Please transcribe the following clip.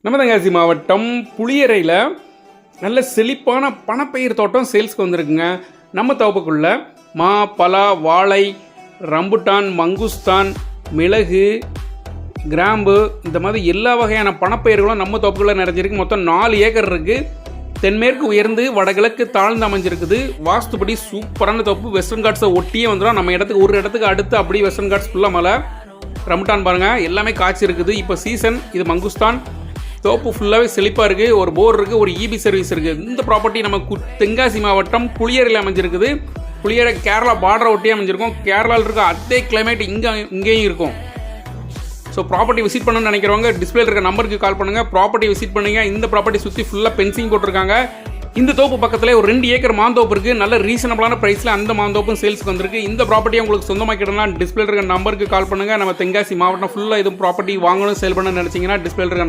நம்ம தென்காசி மாவட்டம் புளியரையில் நல்ல செழிப்பான பணப்பயிர் தோட்டம் சேல்ஸ்க்கு வந்திருக்குங்க. நம்ம தோப்புக்குள்ள மா, பலா, வாழை, ரம்புட்டான், மங்குஸ்தான், மிளகு, கிராம்பு இந்த மாதிரி எல்லா வகையான பணப்பயிர்களும் நம்ம தோப்புக்குள்ளே நிறைஞ்சிருக்கு. மொத்தம் 4 ஏக்கர் இருக்குது. தென்மேற்கு உயர்ந்து வடகிழக்கு தாழ்ந்து அமைஞ்சிருக்குது. வாஸ்துபடி சூப்பரான தோப்பு. வெஸ்டர்ன் காட்ஸை ஒட்டியே வந்துடும். நம்ம இடத்துக்கு ஒரு இடத்துக்கு அடுத்து அப்படியே வெஸ்டர்ன் காட்ஸ் ஃபுல்லாக மலை. ரம்புட்டான் பாருங்கள், எல்லாமே காய்ச்சி இருக்குது. இப்போ சீசன். இது மங்குஸ்தான். தோப்பு ஃபுல்லாகவே செழிப்பாக இருக்குது. ஒரு போர் இருக்குது, ஒரு இபி சர்வீஸ் இருக்குது. இந்த ப்ராப்பர்ட்டி நம்ம தென்காசி மாவட்டம் புளியரையில் அமைஞ்சிருக்குது. புளியரை கேரளா பார்டரை ஒட்டியே அமைஞ்சிருக்கும். கேரளாவில் இருக்க அதே கிளைமேட் இங்கேயும் இருக்கும். ஸோ ப்ராப்பர்ட்டி விசிட் பண்ணணும்னு நினைக்கிறவங்க டிஸ்பிளேல இருக்க நம்பருக்கு கால் பண்ணுங்கள். ப்ராப்பர்ட்டி விசிட் பண்ணுங்க. இந்த ப்ராப்பர்ட்டி சுற்றி ஃபுல்லாக பென்சிங் போட்டிருக்காங்க. இந்த தோப்பு பக்கத்தில் ஒரு 2 ஏக்கர் மாந்தோப்பு இருக்குது. நல்ல ரீசனபிளான ப்ரைஸில் அந்த மாந்தோப்பும் சேல்ஸ்க்கு வந்திருக்கு. இந்த ப்ராப்பர்ட்டியை உங்களுக்கு சொந்தமாக்கிடலாம். டிஸ்பிளேல இருக்க நம்பருக்கு கால் பண்ணுங்கள். நம்ம தென்காசி மாவட்டம் ஃபுல்லாக இது ப்ராப்பர்ட்டி வாங்கணும், சேல் பண்ணணும்னு நினச்சிங்கன்னா டிஸ்பிளேல இருக்க